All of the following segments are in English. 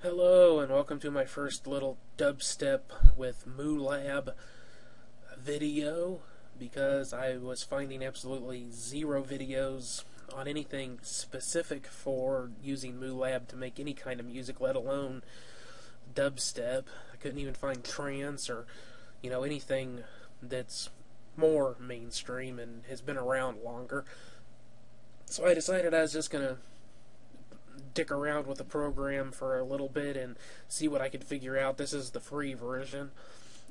Hello and welcome to my first little dubstep with MuLab video, because I was finding absolutely zero videos on anything specific for using MuLab to make any kind of music, let alone dubstep. I couldn't even find trance or anything that's more mainstream and has been around longer. So I decided I was just gonna dick around with the program for a little bit and see what I could figure out. This is the free version.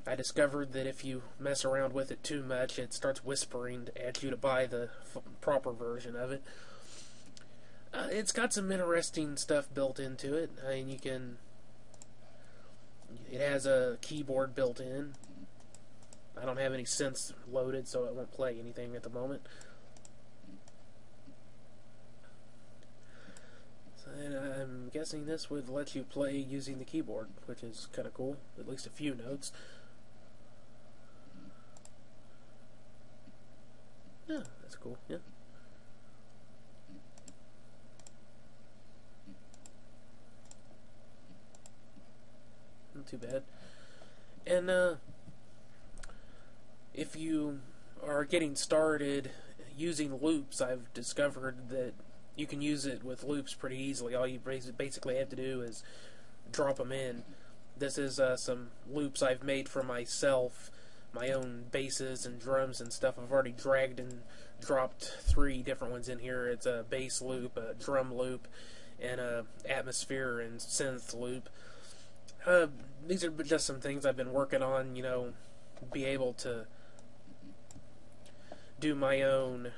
I discovered that if you mess around with it too much, it starts whispering at you to buy the proper version of it. It's got some interesting stuff built into it. I mean, it has a keyboard built in. I don't have any synths loaded, so it won't play anything at the moment. And I'm guessing this would let you play using the keyboard, which is kind of cool. At least a few notes. Yeah, that's cool. Yeah. Not too bad. And if you are getting started using loops, I've discovered that you can use it with loops pretty easily. All you basically have to do is drop them in. This is some loops I've made for myself, my own basses and drums and stuff. I've already dragged and dropped 3 different ones in here. It's a bass loop, a drum loop, and a atmosphere and synth loop. These are just some things I've been working on, be able to do my own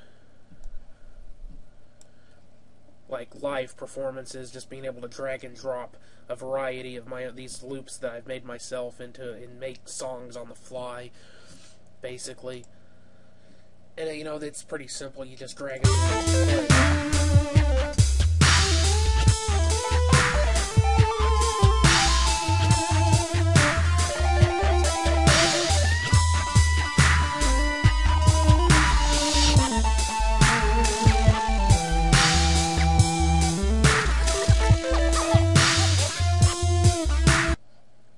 live performances, just being able to drag and drop a variety of these loops that I've made myself into and make songs on the fly, basically. And it's pretty simple. You just drag it.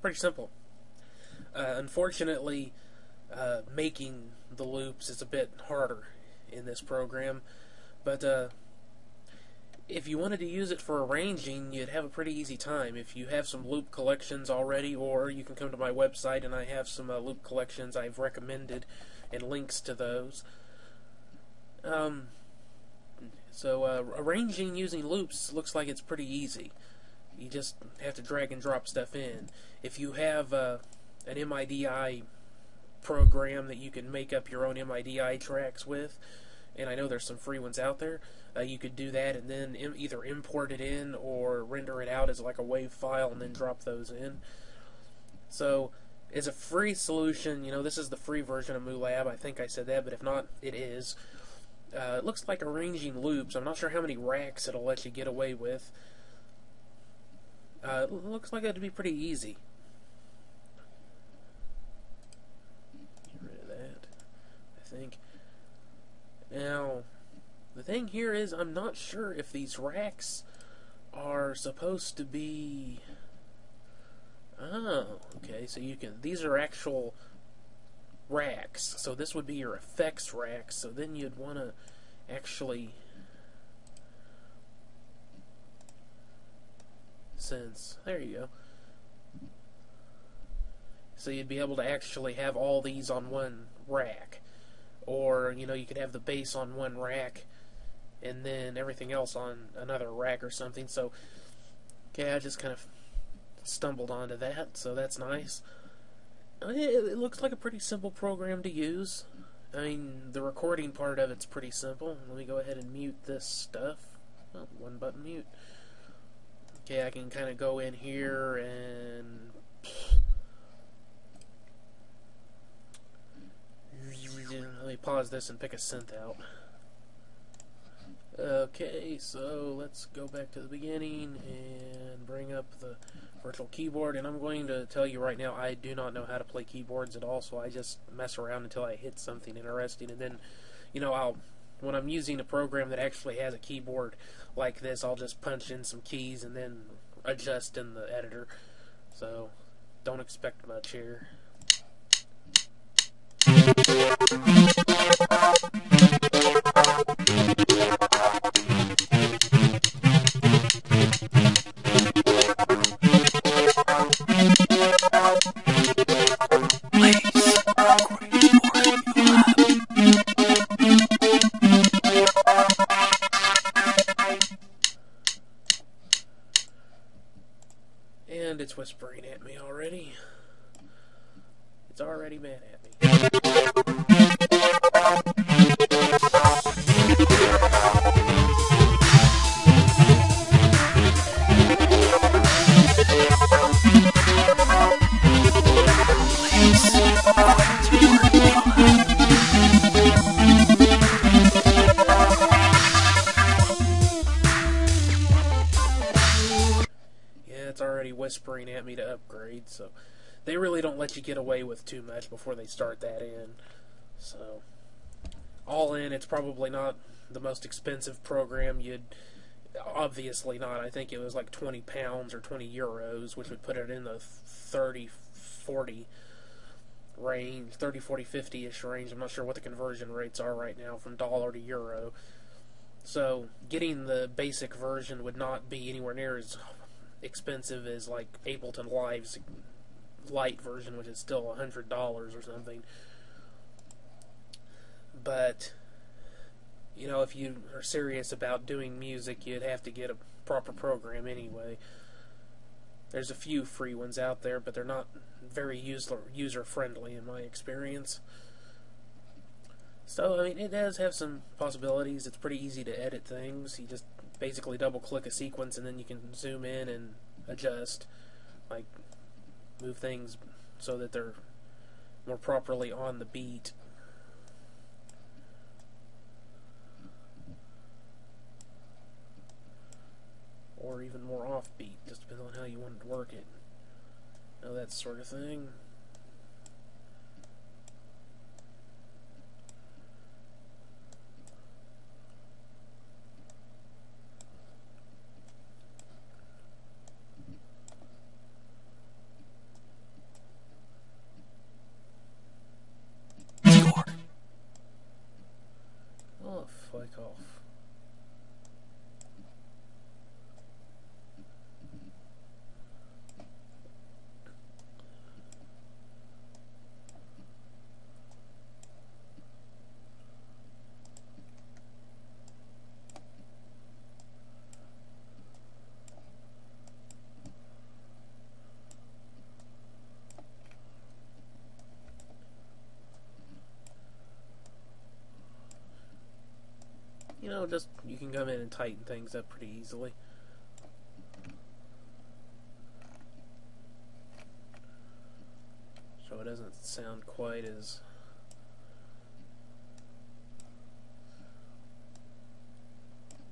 Pretty simple. Unfortunately, making the loops is a bit harder in this program, but if you wanted to use it for arranging, you'd have a pretty easy time. If you have some loop collections already, or you can come to my website and I have some loop collections I've recommended and links to those. So arranging using loops looks like it's pretty easy. You just have to drag and drop stuff in. If you have an MIDI program that you can make up your own MIDI tracks with, and I know there's some free ones out there, you could do that and then either import it in or render it out as like a WAV file and then drop those in. So, as a free solution, this is the free version of MuLab. I think I said that, but if not, it is. It looks like arranging loops. I'm not sure how many racks it'll let you get away with. It looks like it'd be pretty easy. Get rid of that, I think. Now, the thing here is, I'm not sure if these racks are supposed to be... Oh, okay, so these are actual racks. So this would be your effects racks, so then you'd want to actually... There you go. So you'd be able to actually have all these on one rack. Or, you could have the bass on one rack and then everything else on another rack or something. So, okay, I just kind of stumbled onto that, so that's nice. It looks like a pretty simple program to use. I mean, the recording part of it's pretty simple. Let me go ahead and mute this stuff. Oh, one button mute. Okay, I can kind of go in here and let me pause this and pick a synth out. Okay, so let's go back to the beginning and bring up the virtual keyboard, and I'm going to tell you right now, I do not know how to play keyboards at all, so I just mess around until I hit something interesting, and then, when I'm using a program that actually has a keyboard like this, I'll just punch in some keys and then adjust in the editor, so don't expect much here. And it's whispering at me already. It's already mad at me. It's already whispering at me to upgrade, so they really don't let you get away with too much before they start that in. So, all in, it's probably not the most expensive program. Obviously not. I think it was like £20 or €20, which would put it in the 30, 40 range, 30, 40, 50-ish range. I'm not sure what the conversion rates are right now from dollar to euro. So, getting the basic version would not be anywhere near as expensive as like Ableton Live's light version, which is still $100 or something. But you know, if you are serious about doing music, you'd have to get a proper program anyway. There's a few free ones out there, but they're not very user friendly in my experience. So I mean, it does have some possibilities. It's pretty easy to edit things. You just basically double click a sequence and then you can zoom in and adjust, like move things so that they're more properly on the beat. Or even more offbeat, just depends on how you want to work it. Now that sort of thing. Oh, fuck off. You know, just you can come in and tighten things up pretty easily. So it doesn't sound quite as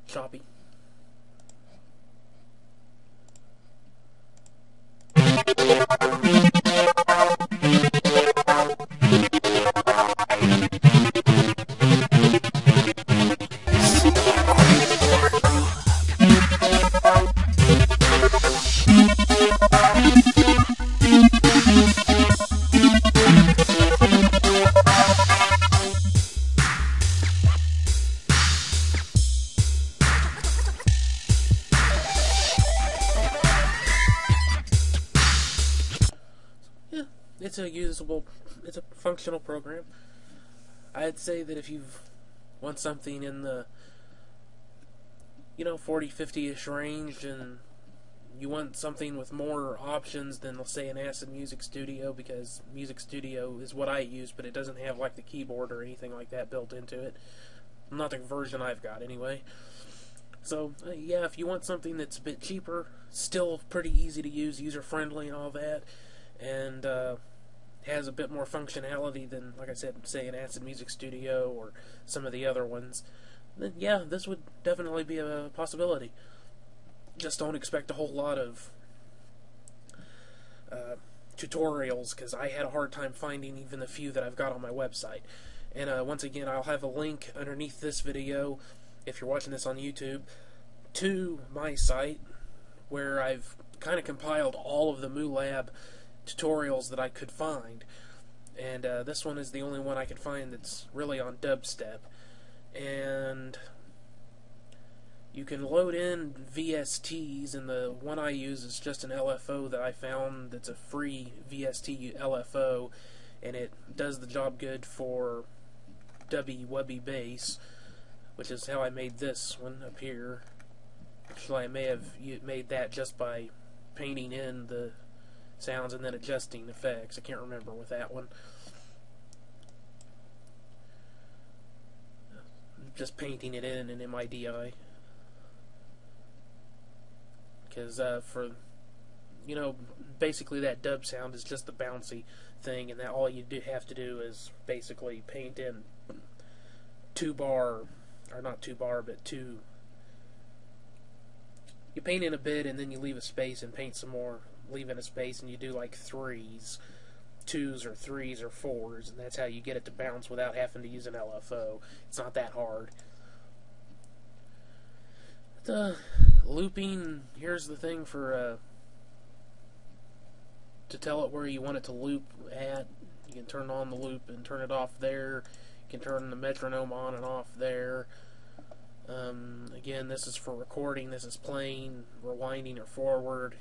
choppy. It's a functional program. I'd say that if you want something in the 40, 50-ish range, and you want something with more options than, let's say, an Acid Music Studio, because Music Studio is what I use, but it doesn't have like the keyboard or anything like that built into it. Not the version I've got anyway. So yeah, if you want something that's a bit cheaper, still pretty easy to use, user friendly and all that, and has a bit more functionality than, like I said, say an Acid Music Studio or some of the other ones, then yeah, this would definitely be a possibility. Just don't expect a whole lot of tutorials, because I had a hard time finding even the few that I've got on my website. And once again, I'll have a link underneath this video, if you're watching this on YouTube, to my site, where I've kind of compiled all of the MuLab tutorials that I could find. And this one is the only one I could find that's really on dubstep. And you can load in VSTs, and the one I use is just an LFO that I found that's a free VST LFO, and it does the job good for dubby wubby bass, which is how I made this one up here. Actually, I may have made that just by painting in the sounds and then adjusting effects. I can't remember with that one. Just painting it in MIDI. Because for, you know, basically that dub sound is just the bouncy thing, and that all you have to do is basically paint in 2 bar, or not 2 bar, but 2. You paint in a bit, and then you leave a space and paint some more, leave in a space, and you do like 3s, 2s or 3s or 4s, and that's how you get it to bounce without having to use an LFO. It's not that hard. The looping, here's the thing for to tell it where you want it to loop at. You can turn on the loop and turn it off there. You can turn the metronome on and off there. Again, this is for recording, this is playing, rewinding, or forward.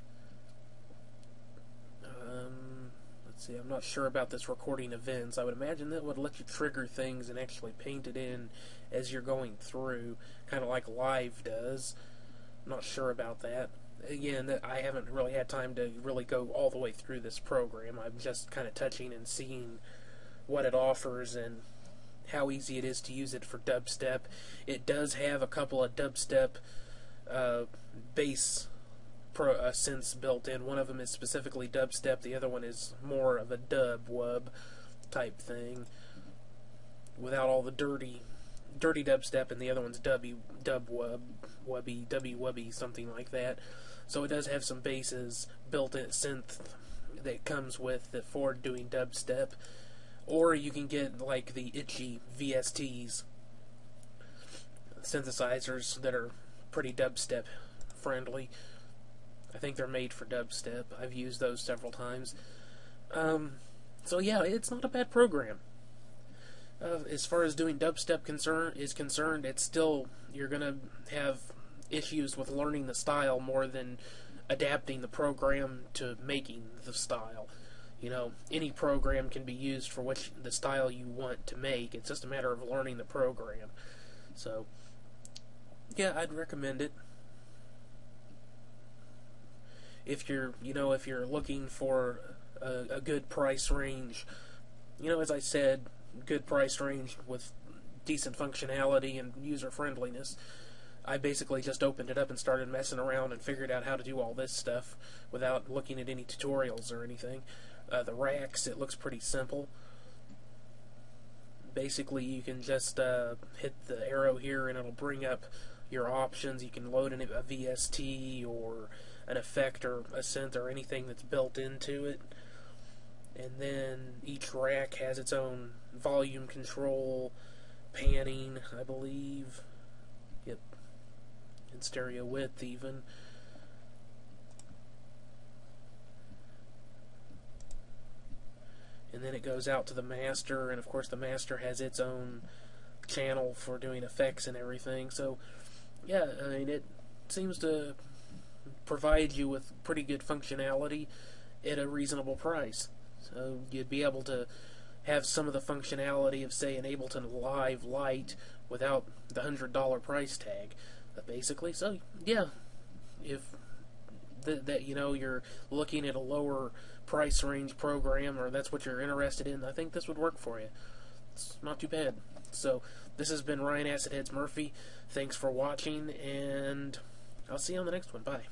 Let's see, I'm not sure about this recording events. I would imagine that would let you trigger things and actually paint it in as you're going through, kind of like Live does. I'm not sure about that. Again, I haven't really had time to really go all the way through this program. I'm just kind of touching and seeing what it offers and how easy it is to use it for dubstep. It does have a couple of dubstep bass synths built in. One of them is specifically dubstep, the other one is more of a dub-wub type thing, without all the dirty dubstep, and the other one's dub-wubby, something like that. So it does have some basses built in, synth that comes with it for doing dubstep. Or you can get like the itchy VSTs, synthesizers that are pretty dubstep friendly. I think they're made for dubstep. I've used those several times. So yeah, it's not a bad program. As far as doing dubstep is concerned, it's still, you're going to have issues with learning the style more than adapting the program to making the style. You know, any program can be used for the style you want to make. It's just a matter of learning the program. So, yeah, I'd recommend it. If you're looking for a good price range, as I said, good price range with decent functionality and user friendliness. I basically just opened it up and started messing around and figured out how to do all this stuff without looking at any tutorials or anything. The racks, it looks pretty simple. Basically, you can just hit the arrow here and it'll bring up your options. You can load in a VST or an effect or a synth or anything that's built into it. And then each rack has its own volume control, panning, I believe. Yep. And stereo width even. And then it goes out to the master, and of course the master has its own channel for doing effects and everything. So, yeah, I mean, it seems to provide you with pretty good functionality at a reasonable price. So you'd be able to have some of the functionality of, say, an Ableton Live Lite without the $100 price tag, basically. So, yeah, if you're looking at a lower price range program, or that's what you're interested in, I think this would work for you. It's not too bad. So, this has been Ryan Acid Heads Murphy. Thanks for watching, and I'll see you on the next one. Bye.